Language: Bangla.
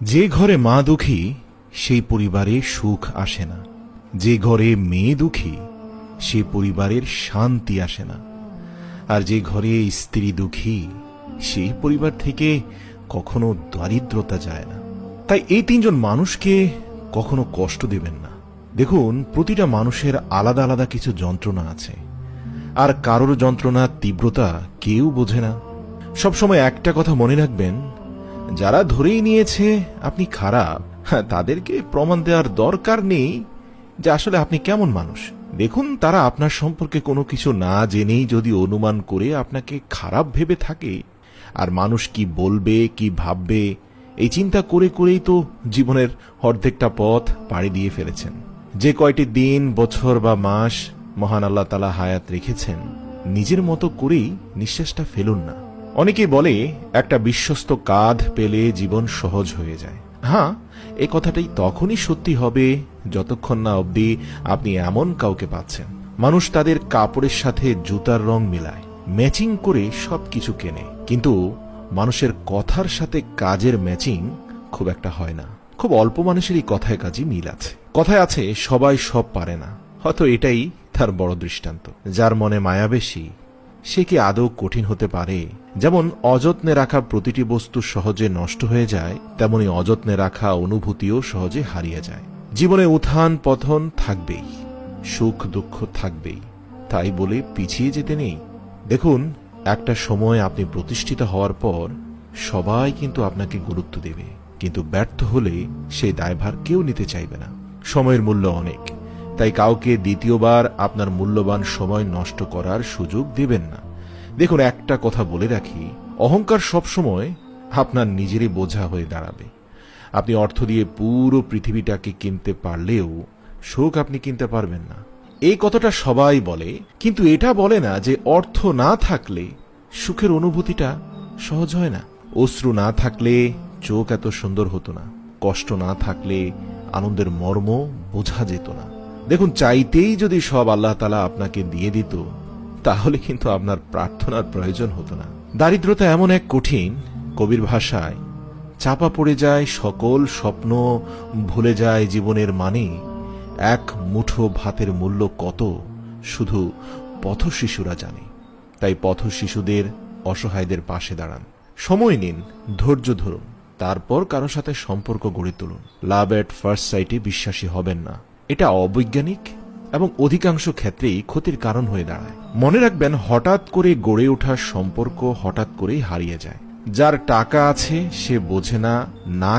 যে ঘরে মা দুঃখী সেই পরিবারে সুখ আসে না, যে ঘরে মেয়ে দুঃখী সে পরিবারের শান্তি আসে না, আর যে ঘরে স্ত্রী দুঃখী সেই পরিবার থেকে কখনো দারিদ্রতা যায় না। তাই এই তিনজন মানুষকে কখনো কষ্ট দেবেন না। দেখুন, প্রতিটা মানুষের আলাদা আলাদা কিছু যন্ত্রণা আছে, আর কারোর যন্ত্রণার তীব্রতা কেউ বোঝে না। সবসময় একটা কথা মনে রাখবেন, যারা ধরেই নিয়েছে আপনি খারাপ, তাদেরকে প্রমাণ দেওয়ার দরকার নেই যে আসলে আপনি কেমন মানুষ। দেখুন, তারা আপনার সম্পর্কে কোনো কিছু না জেনেই যদি অনুমান করে আপনাকে খারাপ ভেবে থাকে, আর মানুষ কি বলবে কি ভাববে এই চিন্তা করে করেই তো জীবনের অর্ধেকটা পথ পাড়ি দিয়ে ফেলেছেন। যে কয়টি দিন, বছর বা মাস মহান আল্লাহ তাআলা হায়াত রেখেছেন, নিজের মতো করেই নিঃশ্বাসটা ফেলুন না। অনেকেই বলে একটা বিশ্বস্ত কাঁধ পেলে জীবন সহজ হয়ে যায়। হ্যাঁ, এই কথাটাই তখনই সত্যি হবে যতক্ষণ না অবধি আপনি এমন কাউকে পাচ্ছেন। মানুষ তাদের কাপড়ের সাথে জুতার রং মেলায়, ম্যাচিং করে সবকিছু কেনে, কিন্তু মানুষের কথার সাথে কাজের ম্যাচিং খুব একটা হয় না। খুব অল্প মানুষেরই কথায় কাজে মিল আছে। কথায় আছে সবাই সব পারে না, হয়তো এটাই তার বড় দৃষ্টান্ত। যার মনে মায়া বেশি সে কি আদৌ কঠিন হতে পারে? যেমন অযত্নে রাখা প্রতিটি বস্তু সহজে নষ্ট হয়ে যায়, তেমনি অযত্নে রাখা অনুভূতিও সহজে হারিয়ে যায়। জীবনে উত্থান পতন থাকবেই, সুখ দুঃখ থাকবেই, তাই বলে পিছিয়ে যেতে নেই। দেখুন, একটা সময় আপনি প্রতিষ্ঠিত হওয়ার পর সবাই কিন্তু আপনাকে গুরুত্ব দেবে, কিন্তু ব্যর্থ হলে সেই দায়ভার কেউ নিতে চাইবে না। সময়ের মূল্য অনেক, তাই কাউকে দ্বিতীয়বার আপনার মূল্যবান সময় নষ্ট করার সুযোগ দেবেন না। দেখুন, একটা কথা বলে রাখি, অহংকার সবসময় আপনার নিজেরই বোঝা হয়ে দাঁড়াবে। আপনি অর্থ দিয়ে পুরো পৃথিবীটাকে কিনতে পারলেও সুখ আপনি কিনতে পারবেন না। এই কথাটা সবাই বলে, কিন্তু এটা বলে না যে অর্থ না থাকলে সুখের অনুভূতিটা সহজ হয় না। অশ্রু না থাকলে চোখ এত সুন্দর হতো না, কষ্ট না থাকলে আনন্দের মর্ম বোঝা যেত না। দেখুন, চাইতেই যদি সব আল্লাহ তাআলা আপনাকে দিয়ে দিত, তাহলে কিন্তু আপনার প্রার্থনার প্রয়োজন হতো না। দারিদ্রতা এমন এক কঠিন, কবির ভাষায় চাপা পড়ে যায় সকল স্বপ্ন, ভুলে যায় জীবনের মানে। এক মুঠো ভাতের মূল্য কত শুধু পথ শিশুরা জানে। তাই পথ শিশুদের, অসহায়দের পাশে দাঁড়ান। সময় নিন, ধৈর্য ধরুন, তারপর কারো সাথে সম্পর্ক গড়ে তুলুন। লাভ এট ফার্স্ট সাইটে বিশ্বাসী হবেন না, এটা অবৈজ্ঞানিক এবং অধিকাংশ ক্ষেত্রেই ক্ষতির কারণ হয়ে দাঁড়ায়। মনে রাখবেন, হঠাৎ করে গড়ে ওঠা সম্পর্ক হঠাৎ করেই হারিয়ে যায়। যার টাকা আছে সে বোঝে না, না